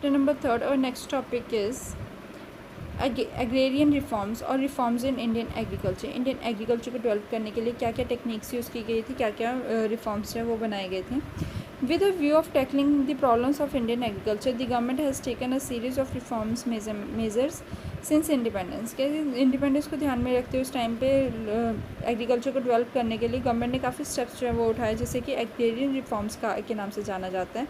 Chapter number 3 और next topic is agrarian reforms और reforms in Indian agriculture. Indian agriculture को develop करने के लिए क्या क्या टेक्निक्स यूज़ की गई थी, क्या क्या रिफॉर्म्स हैं वो बनाए गए थे। With a view of tackling the problems of Indian agriculture, the government has taken a series of reforms measures since independence. क्या इंडिपेंडेंस को ध्यान में रखते हुए उस टाइम पे एग्रीकल्चर को डेवलप करने के लिए गवर्नमेंट ने काफ़ी स्टेप्स जो है वो उठाए, जैसे कि एग्रेरियन रिफॉर्म्स के नाम से जाना जाता है।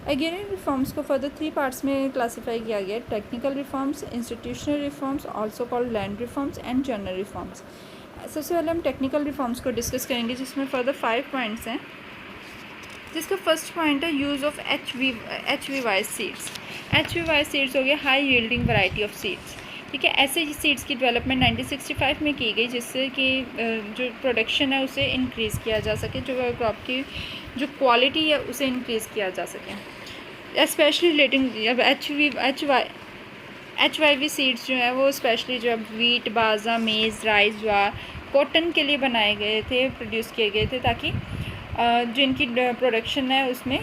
एग्रेरियन रिफॉर्म्स को फर्दर 3 पार्ट्स में क्लासीफाई किया गया है: technical reforms, institutional reforms, also called land reforms and general reforms. सबसे पहले हम टेक्निकल रिफॉर्म्स को डिस्कस करेंगे, जिसमें फर्दर 5 पॉइंट्स हैं। जिसका फर्स्ट पॉइंट है use of H V Y seeds. H V Y seeds हो गया high yielding variety of seeds. ठीक है, ऐसे सीड्स की डेवलपमेंट 1965 में की गई, जिससे कि जो प्रोडक्शन है उसे इंक्रीज़ किया जा सके, जो क्रॉप की जो क्वालिटी है उसे इंक्रीज़ किया जा सके। स्पेशली रिलेटिंग अब एच वाई वी सीड्स जो है वो स्पेशली जो वीट, बाजरा, मेज़, राइस, ज्वार, कॉटन के लिए बनाए गए थे, प्रोड्यूस किए गए थे, ताकि जो इनकी प्रोडक्शन है उसमें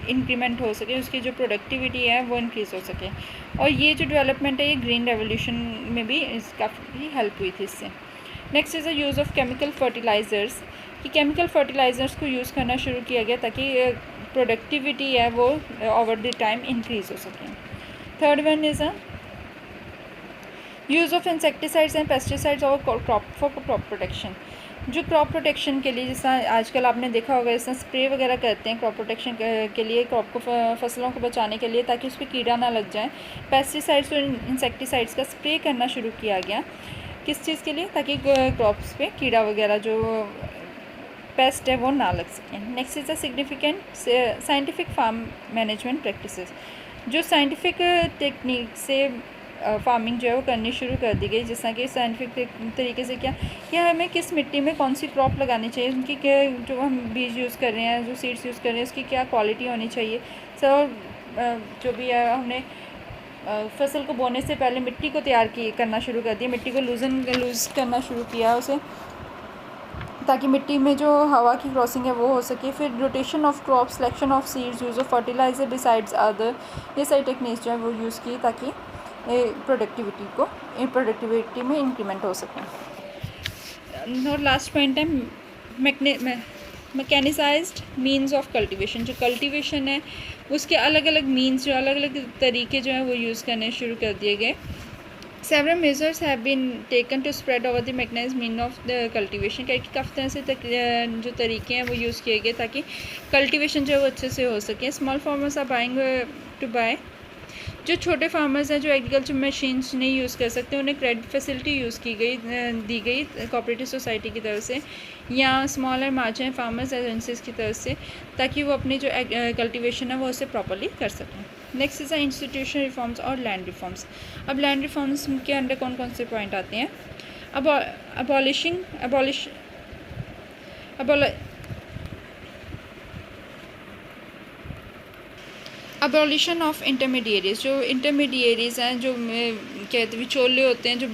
इंक्रीमेंट हो सके, उसकी जो प्रोडक्टिविटी है वो इंक्रीज़ हो सके। और ये जो डेवलपमेंट है ये ग्रीन रेवोल्यूशन में भी काफ़ी हेल्प हुई थी इससे। Next is the use of chemical fertilisers, कि केमिकल फर्टिलाइज़र्स को यूज़ करना शुरू किया गया ताकि प्रोडक्टिविटी है वो ओवर द टाइम इंक्रीज़ हो सके। Third one is a use of insecticides and pesticides और क्रॉप फॉर क्रॉप प्रोटेक्शन। जो क्रॉप प्रोटेक्शन के लिए, जैसा आजकल आपने देखा होगा, जैसा स्प्रे वगैरह करते हैं क्रॉप प्रोटेक्शन के लिए, क्रॉप को फसलों को बचाने के लिए, ताकि उस पर कीड़ा ना लग जाए। पेस्टिसाइड्स और इंसेक्टिसाइड्स का स्प्रे करना शुरू किया गया, किस चीज़ के लिए, ताकि क्रॉप्स पे कीड़ा वगैरह जो पेस्ट है वो ना लग सकें। Next is the significant scientific farm management practices. जो साइंटिफिक टेक्निक से फार्मिंग जो है वो करनी शुरू कर दी गई, जैसा कि साइंटिफिक तरीके से क्या हमें किस मिट्टी में कौन सी क्रॉप लगानी चाहिए, उनकी क्या जो हम बीज यूज़ कर रहे हैं, जो सीड्स यूज़ कर रहे हैं, उसकी क्या क्वालिटी होनी चाहिए। जो भी है हमने फसल को बोने से पहले मिट्टी को करना शुरू कर दिया, मिट्टी को लूज़ करना शुरू किया उसे, ताकि मिट्टी में जो हवा की क्रॉसिंग है वो हो सके। फिर rotation of crop, selection of seeds, use of fertiliser decides other, ये सारी टेक्निक्स जो है वो यूज़ की ताकि प्रोडक्टिविटी में इंक्रीमेंट हो सके। और लास्ट पॉइंट है मैकेनिसाइज्ड मीन्स ऑफ कल्टीवेशन। जो कल्टीवेशन है उसके अलग अलग मीन्स, जो अलग अलग तरीके जो हैं वो यूज़ करने शुरू कर दिए गए। Several measures have been taken to spread over the mechanized mean of the cultivation। काफ़ी तरह से जो तरीके हैं वो यूज़ किए गए ताकि कल्टीवेशन जो है वो अच्छे से हो सके। Small farmers are buying to buy, जो छोटे फार्मर्स हैं जो एग्रीकल्चर मशीन्स नहीं यूज़ कर सकते, उन्हें क्रेडिट फैसिलिटी दी गई कोऑपरेटिव सोसाइटी की तरफ से या small and marginal farmers agencies की तरफ से, ताकि वो अपनी जो कल्टीवेशन है वो उसे प्रॉपर्ली कर सकें। नेक्स्ट इज़ इंस्टीट्यूशनल रिफॉर्म्स और लैंड रिफॉर्म्स। अब लैंड रिफॉर्म्स के अंडर कौन कौन से पॉइंट आते हैं? Abolition of intermediaries. जो इंटरमीडिएरीज हैं, जो कहते विचोले होते हैं, जो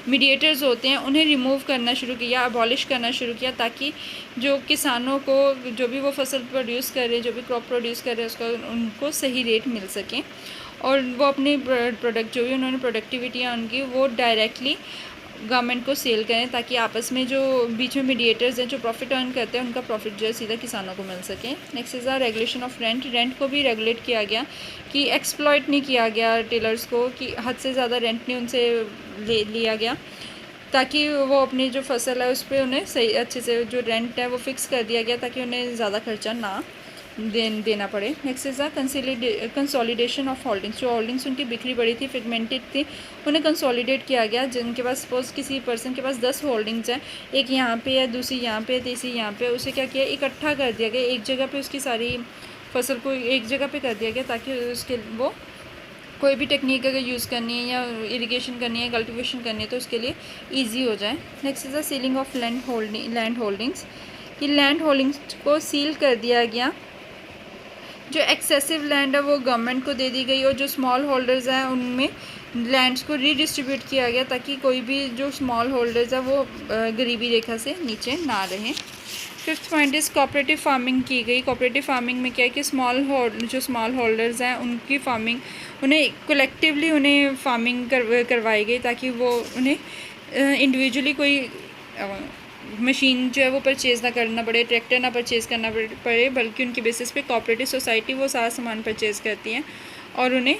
मीडिएटर्स होते हैं, उन्हें रिमूव करना शुरू किया, अबॉलिश करना शुरू किया, ताकि जो किसानों को जो भी वो फसल प्रोड्यूस कर रहे, जो भी क्रॉप प्रोड्यूस कर रहे हैं, उसका उनको सही रेट मिल सकें और वो अपनी प्रोडक्ट जो भी उन्होंने प्रोडक्टिविटी है उनकी वो डायरेक्टली गवर्नमेंट को सेल करें, ताकि आपस में जो बीच में मीडिएटर्स हैं जो प्रॉफिट अर्न करते हैं उनका प्रॉफिट जो है सीधा किसानों को मिल सके। Next is the regulation of rent. Rent को भी रेगुलेट किया गया कि एक्सप्लॉइट नहीं किया गया टेलर्स को, कि हद से ज़्यादा रेंट नहीं उनसे लिया गया, ताकि वो अपनी जो फसल है उस पर उन्हें सही अच्छे से जो रेंट है वो फिक्स कर दिया गया, ताकि उन्हें ज़्यादा खर्चा ना देना पड़े। Next is the consolidation of holdings. जो होल्डिंग्स उनकी बिखरी पड़ी थी, फ्रेगमेंटेड थी, उन्हें कंसोलिडेट किया गया। जिनके पास सपोज किसी पर्सन के पास 10 होल्डिंग्स हैं, एक यहाँ पे है, दूसरी यहाँ पे, तीसरी यहाँ पे, उसे क्या किया, इकट्ठा कर दिया गया एक जगह पे, उसकी सारी फसल को एक जगह पे कर दिया गया, ताकि उसके वो कोई भी टेक्निक अगर यूज़ करनी है या इरिगेशन करनी है, कल्टीवेशन करनी है, तो उसके लिए ईजी हो जाए। Next is the ceiling of land holdings. कि लैंड होल्डिंग्स को सील कर दिया गया, जो एक्सेसिव लैंड है वो गवर्नमेंट को दे दी गई, और जो स्मॉल होल्डर्स हैं उनमें लैंड्स को रीडिस्ट्रीब्यूट किया गया, ताकि कोई भी जो स्मॉल होल्डर्स है वो गरीबी रेखा से नीचे ना रहें। Fifth point is cooperative farming की गई। कोऑपरेटिव फार्मिंग में क्या है कि जो स्मॉल होल्डर्स हैं उनकी फार्मिंग, उन्हें कलेक्टिवली उन्हें फार्मिंग करवाई गई ताकि वो उन्हें इंडिविजुअली कोई मशीन जो है वो परचेज़ ना करना पड़े, ट्रैक्टर ना परचेज़ करना पड़े, बल्कि उनके बेसिस पे कोऑपरेटिव सोसाइटी वो सारा सामान परचेज़ करती हैं और उन्हें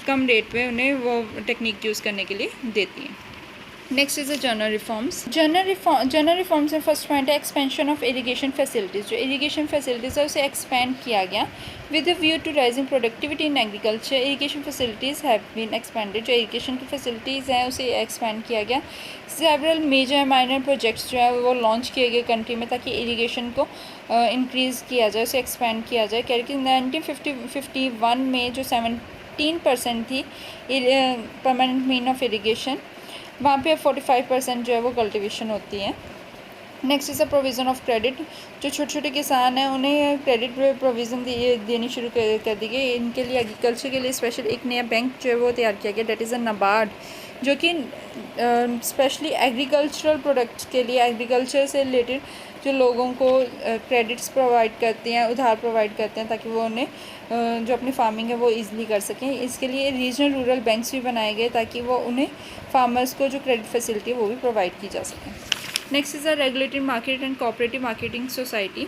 कम रेट पे उन्हें वो टेक्निक यूज़ करने के लिए देती हैं। Next is the general reforms. General reforms में फर्स्ट पॉइंट है एक्सपेंशन ऑफ इरीगेशन फैसिलिटीज़। जो इरीगेशन फैसिलिटीज़ है उसे एक्सपेंड किया गया with a view to rising productivity in agriculture. Irrigation facilities have been expanded. जो इरीगेशन की फैसिलिटीज़ हैं उसे एक्सपेंड किया गया। सेवरल मेजर माइनर प्रोजेक्ट्स जो है वो लॉन्च किए गए कंट्री में ताकि इरीगेशन को इंक्रीज़ किया जाए, उसे एक्सपेंड किया जाए। क्या कि 1951 में जो 17% थी परमानेंट मीन ऑफ इरीगेशन, वहाँ पे 45% जो है वो कल्टीवेशन होती है। Next is the provision of credit. जो छोटे छोटे किसान हैं उन्हें क्रेडिट प्रोविज़न देनी शुरू कर दी गई। इनके लिए एग्रीकल्चर के लिए स्पेशल एक नया बैंक जो है वो तैयार किया गया, डेट इज़ अ नाबार्ड, जो कि स्पेशली एग्रीकल्चरल प्रोडक्ट्स के लिए, एग्रीकल्चर से रिलेटेड जो लोगों को क्रेडिट्स प्रोवाइड करते हैं, उधार प्रोवाइड करते हैं ताकि वो उन्हें जो अपनी फार्मिंग है वो ईज़िली कर सकें। इसके लिए रीजनल रूरल बैंक्स भी बनाए गए ताकि वो उन्हें फार्मर्स को जो क्रेडिट फैसिलिटी है वो भी प्रोवाइड की जा सके। Next is the regulated market and cooperative marketing society.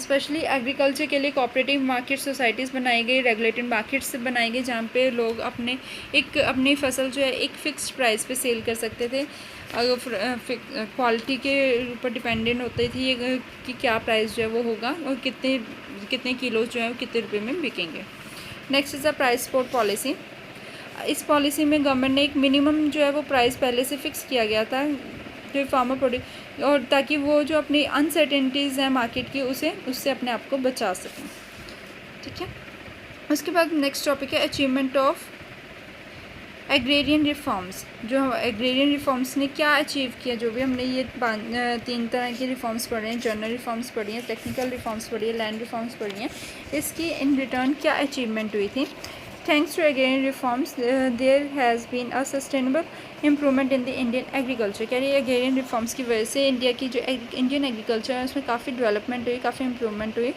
Specially agriculture के लिए कोऑपरेटिव मार्केट सोसाइटीज़ बनाई गई, रेगुलेटेड मार्केट्स बनाई गई जहाँ पे लोग अपनी फसल जो है एक फ़िक्स्ड प्राइस पे सेल कर सकते थे। अगर क्वालिटी के ऊपर डिपेंडेंट होती थी कि क्या प्राइस जो है वो होगा और कितने किलो जो है वो कितने रुपए में बिकेंगे। Next is the price support policy. इस पॉलिसी में गवर्नमेंट ने एक मिनिमम जो है वो प्राइस पहले से फिक्स किया गया था जो फार्मर प्रोड्यूस, और ताकि वो जो अपनी अनसर्टेनिटीज़ हैं मार्केट की उससे अपने आप को बचा सकें। ठीक है, उसके बाद नेक्स्ट टॉपिक है अचीवमेंट ऑफ एग्रेरियन रिफॉर्म्स। जो एग्रेरियन रिफॉर्म्स ने क्या अचीव किया, जो भी हमने ये 3 तरह की रिफॉर्म्स पढ़े हैं, जनरल रिफॉर्म्स पढ़ी हैं, टेक्निकल रिफॉर्म्स पढ़ी है, लैंड रिफॉर्म्स पढ़ी हैं, इसकी इन रिटर्न क्या अचीवमेंट हुई थी। Thanks to agrarian reforms, there has been a sustainable improvement in the Indian agriculture। कह रही है agrarian reforms की वजह से इंडिया की जो इंडियन एग्रीकल्चर है उसमें काफ़ी डेवलपमेंट हुई, काफ़ी इम्प्रूवमेंट हुई।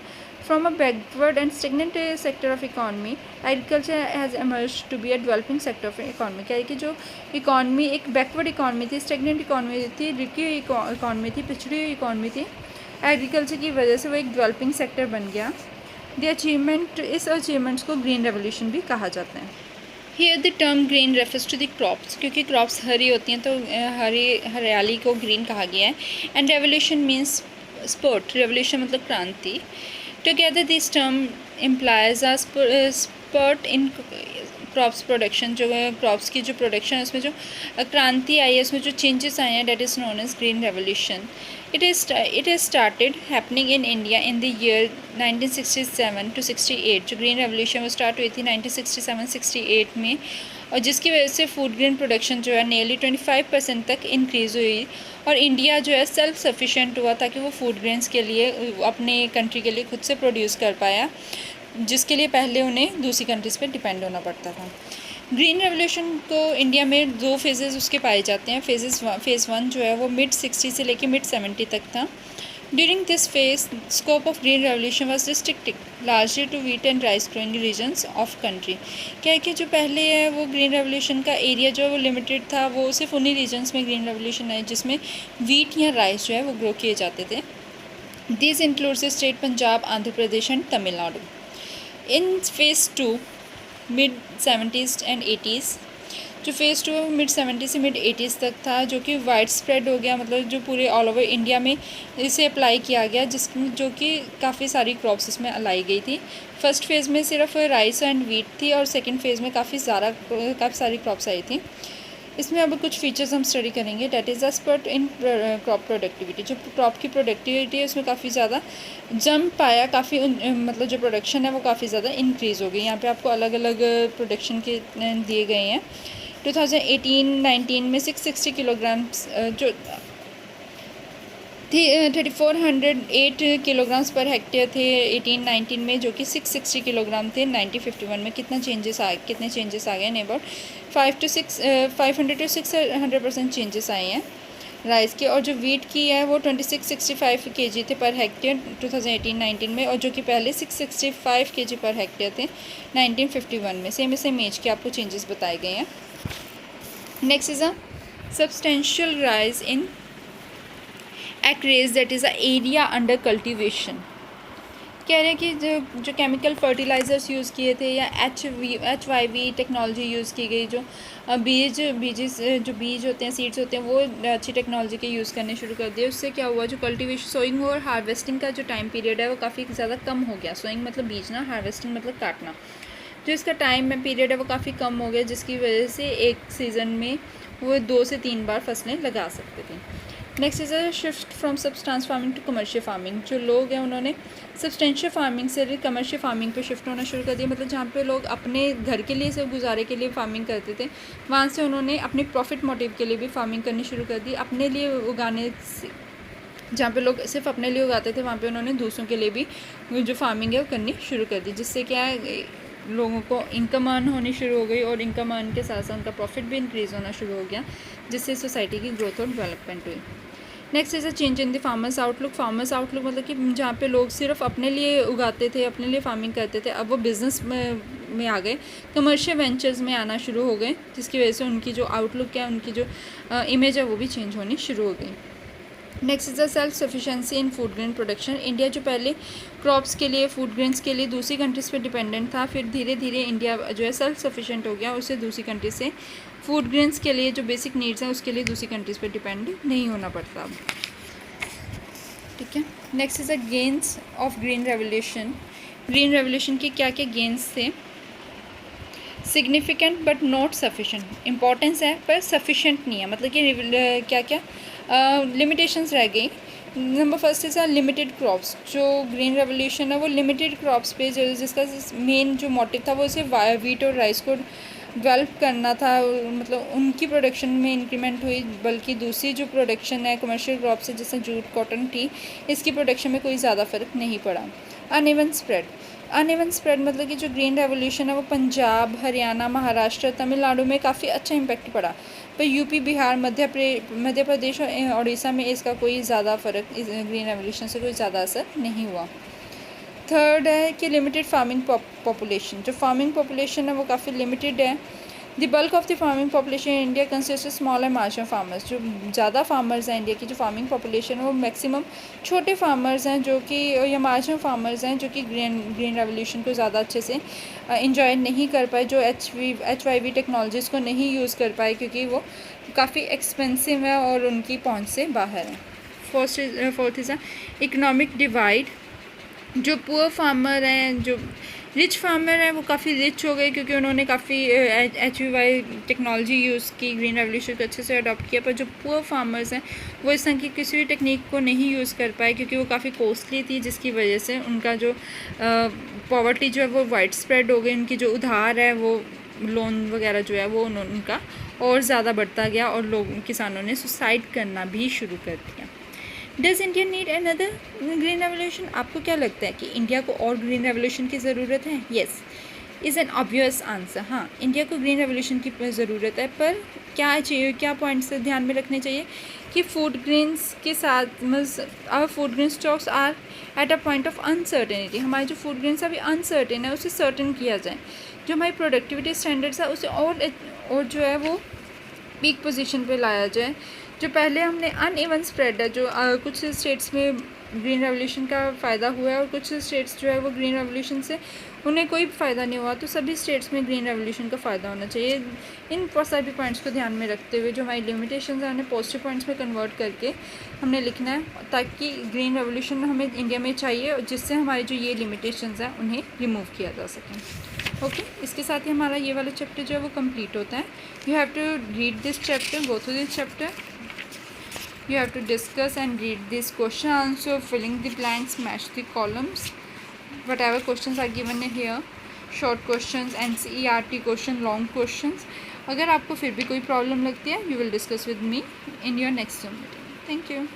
From a backward and stagnant sector of economy, agriculture has emerged to be a developing sector of economy। कह रही है कि जो इकॉनमी एक बैकवर्ड इकॉनमी थी, स्टेगनेंट इकॉनमी थी, रुकी हुई इकॉनमी थी, पिछड़ी हुई इकॉनमी थी, एग्रीकल्चर की वजह से वो एक डेवलपिंग सेक्टर बन गया। इस अचीवमेंट्स को ग्रीन रेवोल्यूशन भी कहा जाता है। Here the term green refers to the crops, क्योंकि क्रॉप्स हरी होती हैं तो हरियाली को ग्रीन कहा गया है। And revolution means sport, revolution मतलब क्रांति। Together this term implies a spurt in crops production. जो क्रॉप्स की जो प्रोडक्शन है उसमें जो क्रांति आई है, उसमें जो चेंजेस आए हैं, that is known as green revolution. It has started happening in India in the year 1967 to 68। जो ग्रीन रेवोल्यूशन वो स्टार्ट हुई थी 1967-68 में, और जिसकी वजह से फूड ग्रेन प्रोडक्शन जो है नियरली 25% तक इंक्रीज़ हुई और इंडिया जो है सेल्फ सफिशिएंट हुआ ताकि वो फूड ग्रेन्स के लिए अपने कंट्री के लिए खुद से प्रोड्यूस कर पाया, जिसके लिए पहले उन्हें दूसरी कंट्रीज़ पे डिपेंड होना पड़ता था। ग्रीन रेवोल्यूशन को इंडिया में 2 फेजेस उसके पाए जाते हैं। फेज़ 1 जो है वो मिड 60 से लेके मिड 70 तक था। During this phase scope of green revolution was restricted largely to wheat and rice growing regions of country. क्या है कि जो पहले है वो ग्रीन रेवोल्यूशन का एरिया जो है वो लिमिटेड था, वो सिर्फ उन्हीं रीजन्स में ग्रीन रेवोल्यूशन है जिसमें वीट या राइस जो है वो ग्रो किए जाते थे। This includes the state Punjab, Andhra Pradesh and Tamil Nadu. In phase 2 mid 70s and 80s, जो फेज़ 2 मिड 70 से मिड 80s तक था, जो कि वाइड स्प्रेड हो गया, मतलब जो पूरे ऑल ओवर इंडिया में इसे अप्लाई किया गया, जिसमें जो कि काफ़ी सारी क्रॉप्स इसमें लाई गई थी। फर्स्ट फेज़ में सिर्फ राइस एंड वीट थी और सेकंड फेज़ में काफ़ी सारी क्रॉप्स आई थी। इसमें अब कुछ फीचर्स हम स्टडी करेंगे, that is the spurt in crop productivity. जो क्रॉप की प्रोडक्टिविटी है उसमें काफ़ी ज़्यादा जंप आया, काफ़ी मतलब जो प्रोडक्शन है वो काफ़ी ज़्यादा इंक्रीज़ हो गई। यहाँ पे आपको अलग अलग प्रोडक्शन के दिए गए हैं। 2018-19 में 660 किलोग्राम्स जो थी 3408 किलोग्राम्स पर हेक्टेयर थे 18-19 में, जो कि 660 किलोग्राम थे 1951 में। कितने चेंजेस आ गए, अबाउट 500 to 600% चेंजेस आए हैं। राइस की, और जो वीट की है वो 2665 kg थे पर हेक्टेयर 2018-19 में, और जो कि पहले 665 kg पर हेक्टेयर थे 1951 में। सेम एज के आपको चेंजेस बताए गए हैं। Next is a substantial rise in acreage that is a area under cultivation. कह रहे हैं कि जो केमिकल फर्टिलाइज़र्स यूज़ किए थे या HYV टेक्नोलॉजी यूज़ की गई, जो बीज होते हैं, सीड्स होते हैं, वो अच्छी टेक्नोलॉजी के यूज़ करने शुरू कर दिए। उससे क्या हुआ, जो कल्टीवेशन, सोइंग और हार्वेस्टिंग का जो टाइम पीरियड है वो काफ़ी ज़्यादा कम हो गया। सोइंग मतलब बीजना, हार्वेस्टिंग मतलब काटना, जो इसका टाइम पीरियड है वो काफ़ी कम हो गया, जिसकी वजह से एक सीज़न में वो 2 से 3 बार फसलें लगा सकते थे। Next is a shift from substance farming to commercial farming. जो लोग हैं उन्होंने सब्सटेंशियल फार्मिंग से कमर्शियल फार्मिंग पे शिफ्ट होना शुरू कर दिया। मतलब जहाँ पे लोग अपने घर के लिए, सिर्फ गुजारे के लिए फार्मिंग करते थे, वहाँ से उन्होंने अपने प्रॉफिट मोटिव के लिए भी फार्मिंग करनी शुरू कर दी। अपने लिए उगाने से, जहाँ पे लोग सिर्फ अपने लिए उगाते थे, वहाँ पे उन्होंने दूसरों के लिए भी जो फार्मिंग है वो करनी शुरू कर दी, जिससे क्या है, लोगों को इनकम अर्न होनी शुरू हो गई, और इनकम अर्न के साथ साथ उनका प्रॉफिट भी इंक्रीज़ होना शुरू हो गया, जिससे सोसाइटी की ग्रोथ और डेवलपमेंट हुई। Next is a change in the farmers outlook. Farmers outlook मतलब कि जहाँ पे लोग सिर्फ अपने लिए उगाते थे, अपने लिए फार्मिंग करते थे, अब वो बिज़नेस में आ गए, कमर्शियल वेंचर्स में आना शुरू हो गए, जिसकी वजह से उनकी जो आउटलुक है, उनकी जो इमेज है वो भी चेंज होनी शुरू हो गई। Next is the self sufficiency in food grain production. India जो पहले क्रॉप्स के लिए, फूड ग्रेन्स के लिए दूसरी कंट्रीज़ पे डिपेंडेंट था, फिर धीरे धीरे इंडिया जो है सेल्फ सफिशेंट हो गया, उससे दूसरी कंट्री से फूड ग्रेन्स के लिए जो बेसिक नीड्स हैं उसके लिए दूसरी कंट्रीज़ पे डिपेंड नहीं होना पड़ता अब। ठीक है। Next is the gains of green revolution. Green revolution के क्या क्या गेन्स थे? Significant but not sufficient. Importance है पर सफिशेंट नहीं है, मतलब कि क्या क्या लिमिटेशंस रह गई। Number first is limited crops. जो ग्रीन रेवोल्यूशन है वो लिमिटेड क्रॉप्स पे, जो जिसका मेन जो मोटिव था वो सिर्फ वीट और राइस को डेवलप करना था, मतलब उनकी प्रोडक्शन में इंक्रीमेंट हुई, बल्कि दूसरी जो प्रोडक्शन है कमर्शियल क्रॉप्स है, जैसे जूट, कॉटन, टी, इसकी प्रोडक्शन में कोई ज़्यादा फ़र्क नहीं पड़ा। Uneven spread. अनइवन स्प्रेड मतलब कि जो ग्रीन रेवोल्यूशन है वो पंजाब, हरियाणा, महाराष्ट्र, तमिलनाडु में काफ़ी अच्छा इम्पैक्ट पड़ा, पर यूपी, बिहार, मध्य प्रदेश और उड़ीसा में इसका कोई ज़्यादा फ़र्क, इस ग्रीन रेवोल्यूशन से कोई ज़्यादा असर नहीं हुआ। थर्ड है कि लिमिटेड फार्मिंग पॉपुलेशन। जो फार्मिंग पॉपुलेशन है वो काफ़ी लिमिटेड है। The bulk of the farming population in India consist small and marginal farmers. जो ज़्यादा फार्मर्स हैं इंडिया की, जो फार्मिंग पॉपुलेशन है वो मैक्सिमम छोटे फार्मर्स हैं, जो कि या मार्जिनल फार्मर्स हैं, जो कि ग्रीन रेवोल्यूशन को ज़्यादा अच्छे से इंजॉय नहीं कर पाए, जो HYV टेक्नोलॉजीज़ को नहीं यूज़ कर पाए, क्योंकि वो काफ़ी एक्सपेंसिव है और उनकी पहुँच से बाहर है। Fourth is economic divide. जो पुअर फार्मर हैं, जो रिच फार्मर हैं, वो काफ़ी रिच हो गए, क्योंकि उन्होंने काफ़ी HYV टेक्नोलॉजी यूज़ की, ग्रीन रेवोल्यूशन को अच्छे से अडॉप्ट किया। पर जो पुअर फार्मर्स हैं वो इस तरह की किसी भी टेक्निक को नहीं यूज़ कर पाए, क्योंकि वो काफ़ी कॉस्टली थी, जिसकी वजह से उनका जो पॉवर्टी जो है वो वाइड स्प्रेड हो गई। उनकी जो उधार है, वो लोन वगैरह जो है वो उनका और ज़्यादा बढ़ता गया, और किसानों ने सुसाइड करना भी शुरू कर दिया। Does India need another green revolution? आपको क्या लगता है कि इंडिया को और ग्रीन रेवोल्यूशन की ज़रूरत है? Yes is an obvious answer. हाँ, इंडिया को ग्रीन रेवोल्यूशन की ज़रूरत है, पर क्या पॉइंट्स ध्यान में रखने चाहिए कि फूड ग्रेन्स के साथ our food grain stocks are at a point of uncertainty. हमारे जो फूड ग्रेन्स अभी अनसर्टेन है, उसे सर्टेन किया जाए। जो हमारी प्रोडक्टिविटी स्टैंडर्ड्स है उसे और जो है वो पीक पोजीशन पे लाया जाए। जो पहले हमने अनइवन स्प्रेड है, जो कुछ स्टेट्स में ग्रीन रेवोल्यूशन का फ़ायदा हुआ है और कुछ स्टेट्स जो है वो ग्रीन रेवोल्यूशन से उन्हें कोई फ़ायदा नहीं हुआ, तो सभी स्टेट्स में ग्रीन रेवोल्यूशन का फ़ायदा होना चाहिए। इन सभी पॉइंट्स को ध्यान में रखते हुए जो हमारी लिमिटेशंस हैं उन्हें पॉजिटिव पॉइंट्स में कन्वर्ट करके हमने लिखना है, ताकि ग्रीन रेवोल्यूशन हमें इंडिया में चाहिए, जिससे हमारी जो ये लिमिटेशंस हैं उन्हें रिमूव किया जा सके। ओके, इसके साथ ही हमारा ये वाला चैप्टर जो है वो कंप्लीट होता है। You have to read this chapter, go through this chapter. You have to discuss and read this question answer, filling the blanks, match the columns. Whatever questions are given here, short questions, NCERT question, long questions. अगर आपको फिर भी कोई problem लगती है, you will discuss with me in your next Zoom meeting. Thank you.